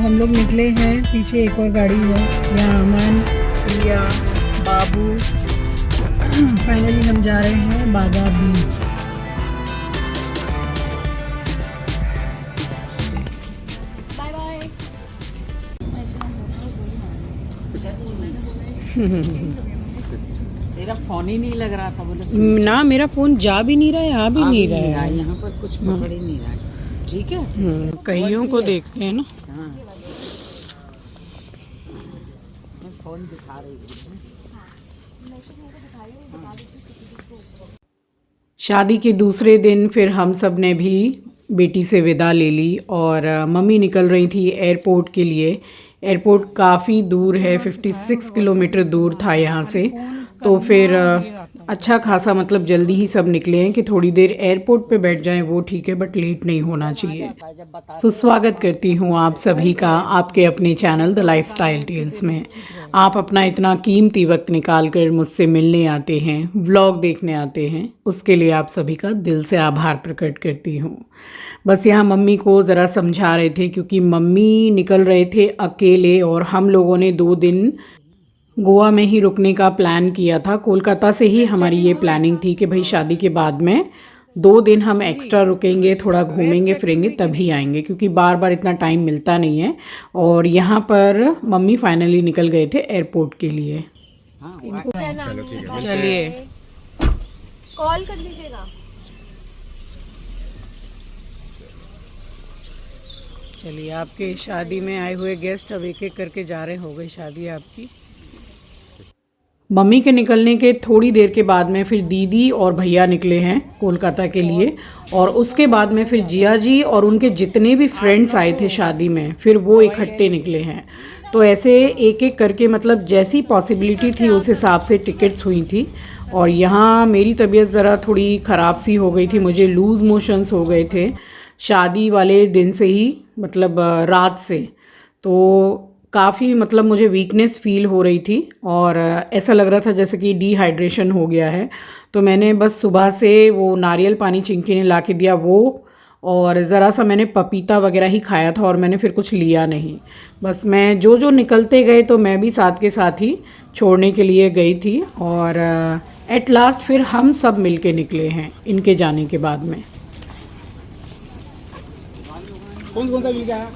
हम लोग निकले हैं, पीछे एक और गाड़ी है, यहाँ अमन, प्रिया, बाबू। फाइनली हम जा रहे हैं बागा बीच। Bye bye. तेरा फोन ही नहीं लग रहा था, बोले ना मेरा फ़ोन जा भी नहीं रहा है, आ भी नहीं रहा है, यहाँ पर कुछ पकड़ ही नहीं रहा है। ठीक है, कईयों को देखते हैं ना। हाँ, मैं फोन दिखा रही हूँ। शादी के दूसरे दिन फिर हम सब ने भी बेटी से विदा ले ली और मम्मी निकल रही थी एयरपोर्ट के लिए। एयरपोर्ट काफ़ी दूर है, 56 किलोमीटर दूर था यहाँ से। तो फिर अच्छा खासा मतलब जल्दी ही सब निकले हैं कि थोड़ी देर एयरपोर्ट पे बैठ जाएं, वो ठीक है, बट लेट नहीं होना चाहिए। स्वागत करती हूँ आप सभी का आपके अपने चैनल द लाइफस्टाइल टेल्स में। आप अपना इतना कीमती वक्त निकाल कर मुझसे मिलने आते हैं, व्लॉग देखने आते हैं, उसके लिए आप सभी का दिल से आभार प्रकट करती हूँ। बस यहाँ मम्मी को ज़रा समझा रहे थे क्योंकि मम्मी निकल रहे थे अकेले और हम लोगों ने 2 दिन गोवा में ही रुकने का प्लान किया था। कोलकाता से ही हमारी ये प्लानिंग थी कि भाई शादी के बाद में 2 दिन हम एक्स्ट्रा रुकेंगे, थोड़ा घूमेंगे फिरेंगे तभी आएंगे, क्योंकि बार बार इतना टाइम मिलता नहीं है। और यहाँ पर मम्मी फाइनली निकल गए थे एयरपोर्ट के लिए। चलिए कॉल कर लीजिएगा। चलिए, आपके शादी में आए हुए गेस्ट अब एक एक करके जा रहे, हो गई शादी आपकी। मम्मी के निकलने के थोड़ी देर के बाद में फिर दीदी और भैया निकले हैं कोलकाता के लिए, और उसके बाद में फिर जिया जी और उनके जितने भी फ्रेंड्स आए थे शादी में, फिर वो इकट्ठे निकले हैं। तो ऐसे एक एक करके मतलब जैसी पॉसिबिलिटी थी उस हिसाब से टिकट्स हुई थी। और यहाँ मेरी तबीयत ज़रा थोड़ी ख़राब सी हो गई थी, मुझे लूज़ मोशंस हो गए थे शादी वाले दिन से ही, मतलब रात से। तो काफ़ी मतलब मुझे वीकनेस फ़ील हो रही थी और ऐसा लग रहा था जैसे कि डिहाइड्रेशन हो गया है। तो मैंने बस सुबह से वो नारियल पानी चिंकी ने ला के दिया वो, और ज़रा सा मैंने पपीता वगैरह ही खाया था और मैंने फिर कुछ लिया नहीं। बस मैं जो जो निकलते गए तो मैं भी साथ के साथ ही छोड़ने के लिए गई थी। और एट लास्ट फिर हम सब मिल के निकले हैं इनके जाने के बाद में। कौन सा मिल गया?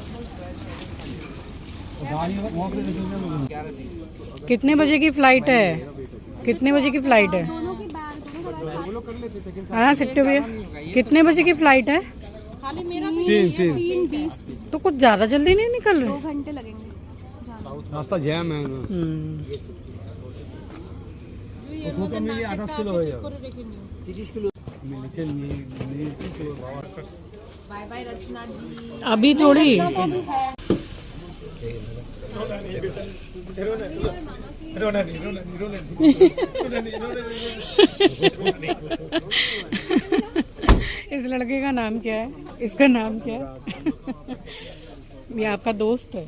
कितने बजे की फ़्लाइट है? कितने बजे की फ़्लाइट है? हाँ सिट्टू भैया, कितने बजे की फ़्लाइट है? 3:20। तो कुछ ज़्यादा जल्दी नहीं निकल रहे? 2 घंटे लगेंगे। रास्ता जैम है ना। आधा किलो है 30 किलो। बाय बाय रचना जी। अभी थोड़ी इस लड़के का नाम क्या है? इसका नाम क्या है? ये आपका दोस्त है?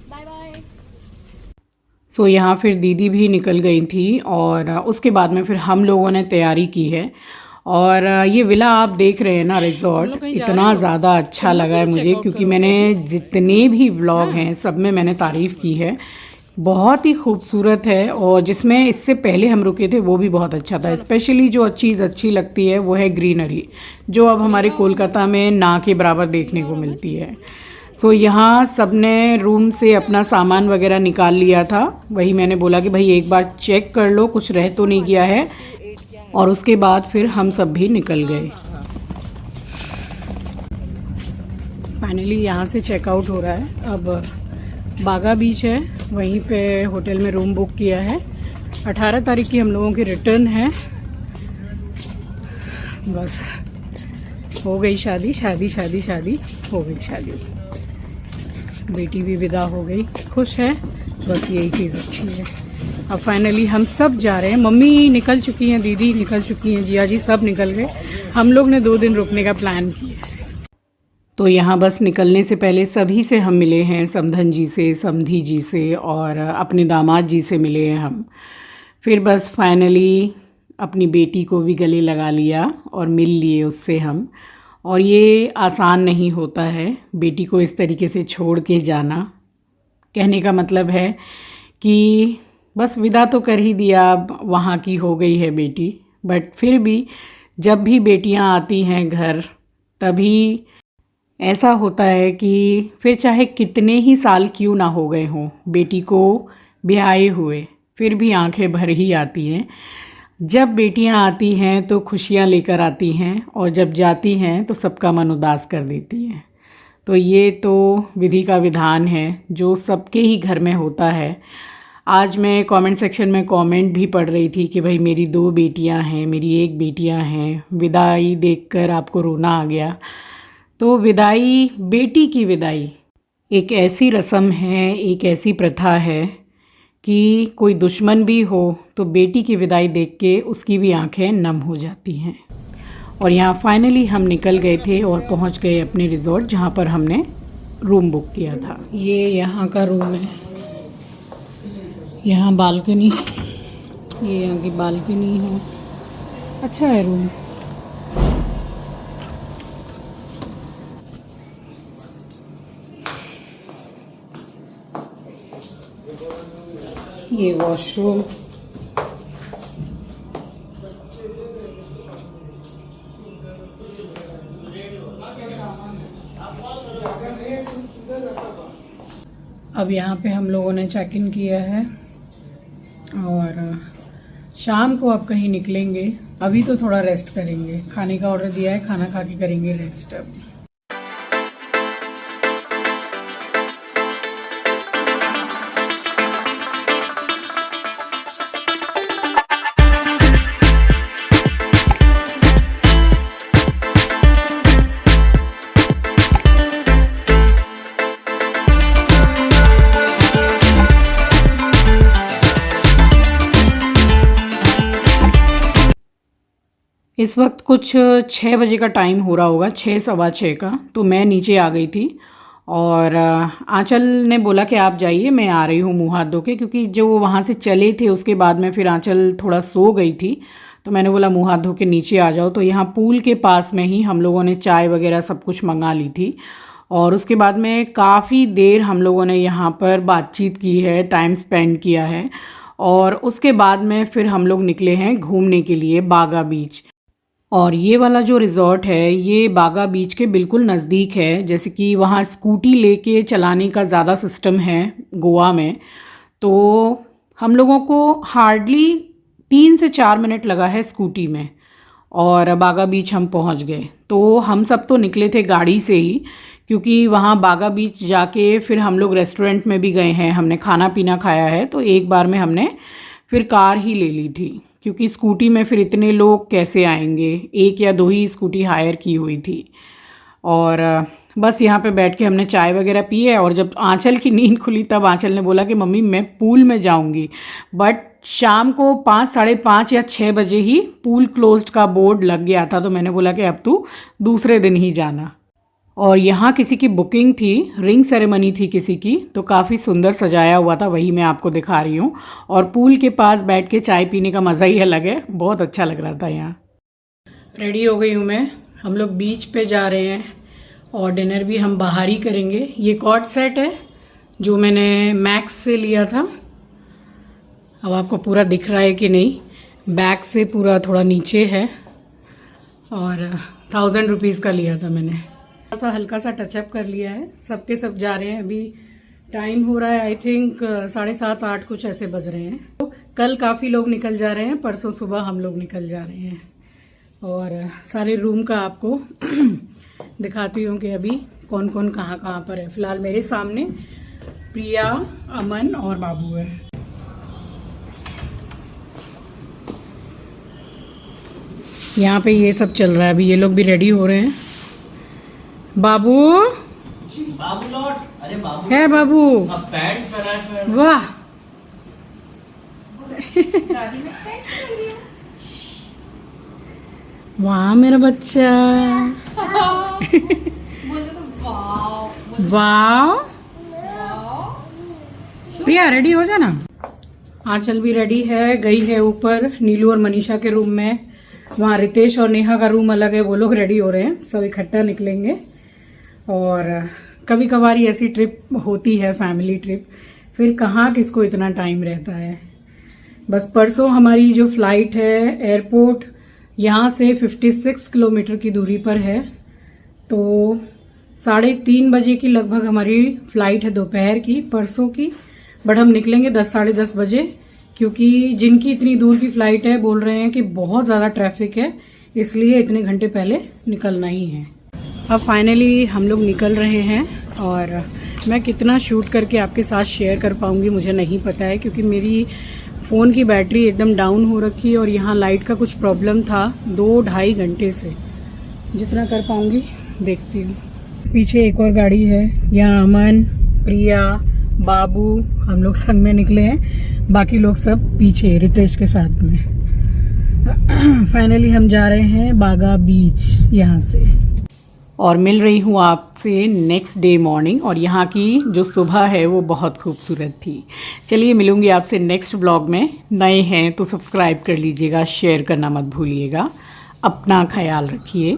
Bye bye. सो यहाँ फिर दीदी भी निकल गई थी और उसके बाद में फिर हम लोगों ने तैयारी की है। और ये विला आप देख रहे हैं ना, रिजॉर्ट, इतना ज़्यादा अच्छा लगा है मुझे, क्योंकि मैंने जितने भी व्लॉग हैं सब में मैंने तारीफ़ की है। बहुत ही खूबसूरत है, और जिसमें इससे पहले हम रुके थे वो भी बहुत अच्छा था। स्पेशली जो चीज़ अच्छी लगती है वो है ग्रीनरी, जो अब हमारे कोलकाता में ना के बराबर देखने को मिलती है। सो यहाँ सब ने रूम से अपना सामान वगैरह निकाल लिया था। वही मैंने बोला कि भाई एक बार चेक कर लो कुछ रह तो नहीं गया है, और उसके बाद फिर हम सब भी निकल गए। फाइनली यहाँ से चेकआउट हो रहा है। अब बागा बीच है, वहीं पे होटल में रूम बुक किया है। 18 तारीख की हम लोगों की रिटर्न है। बस हो गई शादी, शादी शादी शादी हो गई शादी। बेटी भी विदा हो गई, खुश है, बस यही चीज़ अच्छी है। अब फाइनली हम सब जा रहे हैं। मम्मी निकल चुकी हैं, दीदी निकल चुकी हैं, जिया जी सब निकल गए। हम लोग ने 2 दिन रुकने का प्लान किया। तो यहाँ बस निकलने से पहले सभी से हम मिले हैं, समधन जी से, समधी जी से, और अपने दामाद जी से मिले हैं हम। फिर बस फाइनली अपनी बेटी को भी गले लगा लिया और मिल लिए उससे हम। और ये आसान नहीं होता है बेटी को इस तरीके से छोड़ के जाना। कहने का मतलब है कि बस विदा तो कर ही दिया, अब वहाँ की हो गई है बेटी, बट फिर भी जब भी बेटियाँ आती हैं घर तभी ऐसा होता है कि फिर चाहे कितने ही साल क्यों ना हो गए हों बेटी को ब्याहे हुए, फिर भी आंखें भर ही आती हैं। जब बेटियां आती हैं तो खुशियां लेकर आती हैं और जब जाती हैं तो सबका मन उदास कर देती हैं। तो ये तो विधि का विधान है जो सबके ही घर में होता है। आज मैं कमेंट सेक्शन में कमेंट भी पढ़ रही थी कि भाई मेरी 2 बेटियां हैं, मेरी 1 बेटियां हैं, विदाई देखकर आपको रोना आ गया। तो विदाई, बेटी की विदाई एक ऐसी रस्म है, एक ऐसी प्रथा है कि कोई दुश्मन भी हो तो बेटी की विदाई देख के उसकी भी आंखें नम हो जाती हैं। और यहाँ फाइनली हम निकल गए थे और पहुँच गए अपने रिज़ॉर्ट जहाँ पर हमने रूम बुक किया था। ये यहाँ का रूम है, यहाँ बालकनी, ये यहाँ की बालकनी है, अच्छा है रूम। ये वॉशरूम, अब यहाँ पे हम लोगों ने चेक इन किया है और शाम को अब कहीं निकलेंगे। अभी तो थोड़ा रेस्ट करेंगे, खाने का ऑर्डर दिया है, खाना खा के करेंगे रेस्ट। अब इस वक्त कुछ 6 बजे का टाइम हो रहा होगा, 6 सवा 6 का। तो मैं नीचे आ गई थी और आंचल ने बोला कि आप जाइए, मैं आ रही हूँ मुँह हाथ धो के, क्योंकि जो वहाँ से चले थे उसके बाद में फिर आंचल थोड़ा सो गई थी। तो मैंने बोला मुँह हाथ धो के नीचे आ जाओ। तो यहाँ पूल के पास में ही हम लोगों ने चाय वगैरह सब कुछ मंगा ली थी और उसके बाद में काफ़ी देर हम लोगों ने यहाँ पर बातचीत की है, टाइम स्पेंड किया है। और उसके बाद में फिर हम लोग निकले हैं घूमने के लिए बागा बीच। और ये वाला जो रिज़ॉर्ट है ये बागा बीच के बिल्कुल नज़दीक है, जैसे कि वहाँ स्कूटी लेके चलाने का ज़्यादा सिस्टम है गोवा में। तो हम लोगों को हार्डली 3 से 4 मिनट लगा है स्कूटी में और बागा बीच हम पहुँच गए। तो हम सब तो निकले थे गाड़ी से ही, क्योंकि वहाँ बागा बीच जाके फिर हम लोग रेस्टोरेंट में भी गए हैं, हमने खाना पीना खाया है। तो एक बार में हमने फिर कार ही ले ली थी, क्योंकि स्कूटी में फिर इतने लोग कैसे आएंगे। 1 या 2 ही स्कूटी हायर की हुई थी और बस यहाँ पे बैठ के हमने चाय वगैरह पी है। और जब आंचल की नींद खुली तब आंचल ने बोला कि मम्मी मैं पूल में जाऊँगी, बट शाम को 5, साढ़े 5 या 6 बजे ही पूल क्लोज्ड का बोर्ड लग गया था। तो मैंने बोला कि अब तू दूसरे दिन ही जाना। और यहाँ किसी की बुकिंग थी, रिंग सेरेमनी थी किसी की, तो काफ़ी सुंदर सजाया हुआ था, वही मैं आपको दिखा रही हूँ। और पूल के पास बैठ के चाय पीने का मज़ा ही अलग है, बहुत अच्छा लग रहा था यहाँ। रेडी हो गई हूँ मैं, हम लोग बीच पे जा रहे हैं और डिनर भी हम बाहर ही करेंगे। ये कॉर्ड सेट है जो मैंने मैक्स से लिया था, अब आपको पूरा दिख रहा है कि नहीं, बैक से पूरा थोड़ा नीचे है और 1000 रुपीज़ का लिया था मैंने। ऐसा हल्का सा टचअप कर लिया है, सबके सब जा रहे हैं। अभी टाइम हो रहा है आई थिंक 7:30 8 कुछ ऐसे बज रहे हैं। तो कल काफ़ी लोग निकल जा रहे हैं, परसों सुबह हम लोग निकल जा रहे हैं। और सारे रूम का आपको दिखाती हूँ कि अभी कौन कौन कहाँ कहाँ पर है। फ़िलहाल मेरे सामने प्रिया, अमन और बाबू है। यहाँ पे ये सब चल रहा है, अभी ये लोग भी रेडी हो रहे हैं। बाबू लौट, अरे बाबू है बाबू, अब पैंट पहना है। वाह गाड़ी में कैच लग रही है। वाह मेरा बच्चा, बोलते तो वाव वाह। वाव। प्रिया रेडी हो जाना। आंचल भी रेडी है, गई है ऊपर नीलू और मनीषा के रूम में। वहाँ रितेश और नेहा का रूम अलग है, वो लोग रेडी हो रहे हैं, सब इकट्ठा निकलेंगे। और कभी कभार ही ऐसी ट्रिप होती है, फैमिली ट्रिप, फिर कहाँ किसको इतना टाइम रहता है। बस परसों हमारी जो फ़्लाइट है, एयरपोर्ट यहाँ से 56 किलोमीटर की दूरी पर है, तो 3:30 बजे की लगभग हमारी फ़्लाइट है दोपहर की, परसों की। बट हम निकलेंगे 10 साढ़े 10 बजे, क्योंकि जिनकी इतनी दूर की फ़्लाइट है बोल रहे हैं कि बहुत ज़्यादा ट्रैफिक है, इसलिए इतने घंटे पहले निकलना ही है। अब फाइनली हम लोग निकल रहे हैं, और मैं कितना शूट करके आपके साथ शेयर कर पाऊँगी मुझे नहीं पता है, क्योंकि मेरी फ़ोन की बैटरी एकदम डाउन हो रखी है और यहाँ लाइट का कुछ प्रॉब्लम था 2-2.5 घंटे से। जितना कर पाऊँगी देखती हूँ। पीछे एक और गाड़ी है, यहाँ अमन, प्रिया, बाबू, हम लोग संग में निकले हैं, बाकी लोग सब पीछे रितेश के साथ में। फाइनली हम जा रहे हैं बागा बीच यहाँ से, और मिल रही हूँ आपसे नेक्स्ट डे मॉर्निंग। और यहाँ की जो सुबह है वो बहुत खूबसूरत थी। चलिए मिलूँगी आपसे नेक्स्ट व्लॉग में। नए हैं तो सब्सक्राइब कर लीजिएगा, शेयर करना मत भूलिएगा। अपना ख्याल रखिए,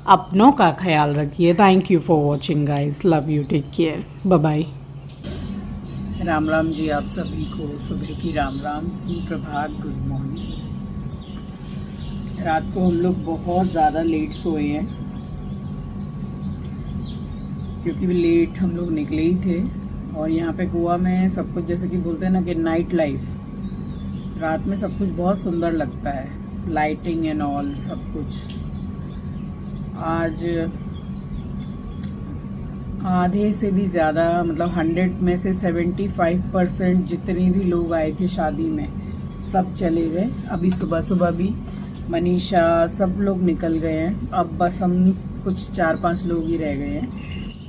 अपनों का ख्याल रखिए। Thank you for watching guys, love you, take care, bye bye. Ram Ram ji आप सभी को, सुबह की राम राम, सुप्रभात, गुड मॉर्निंग। रात को हम लोग बहुत ज़्यादा लेट सोए हैं, क्योंकि लेट हम लोग निकले ही थे। और यहाँ पे गोवा में सब कुछ जैसे कि बोलते हैं ना कि नाइट लाइफ, रात में सब कुछ बहुत सुंदर लगता है, लाइटिंग एंड ऑल सब कुछ। आज आधे से भी ज़्यादा, मतलब 100 में से 75% जितने भी लोग आए थे शादी में सब चले गए। अभी सुबह सुबह भी मनीषा सब लोग निकल गए हैं। अब बस हम कुछ 4-5 लोग ही रह गए हैं,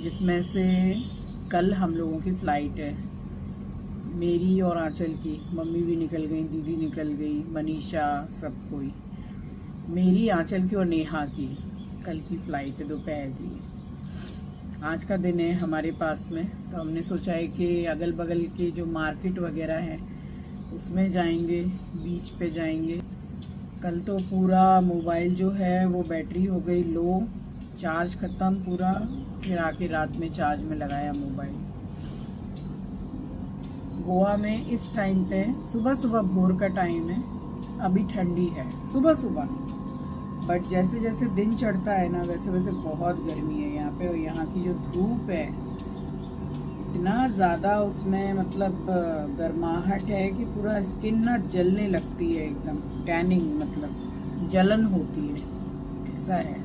जिसमें से कल हम लोगों की फ़्लाइट है, मेरी और आंचल की। मम्मी भी निकल गई, दीदी निकल गई, मनीषा, सब कोई। मेरी, आंचल की और नेहा की कल की फ़्लाइट है दोपहर की। आज का दिन है हमारे पास में, तो हमने सोचा है कि अगल बगल के जो मार्केट वगैरह है उसमें जाएंगे, बीच पे जाएंगे। कल तो पूरा मोबाइल जो है वो बैटरी हो गई लो, चार्ज ख़त्म पूरा, फिर आके रात में चार्ज में लगाया मोबाइल। गोवा में इस टाइम पे सुबह सुबह भोर का टाइम है, अभी ठंडी है सुबह सुबह, बट जैसे जैसे दिन चढ़ता है ना वैसे वैसे बहुत गर्मी है यहाँ पे। और यहाँ की जो धूप है इतना ज़्यादा, उसमें मतलब गर्माहट है कि पूरा स्किन ना जलने लगती है, एकदम टैनिंग, मतलब जलन होती है, ऐसा है।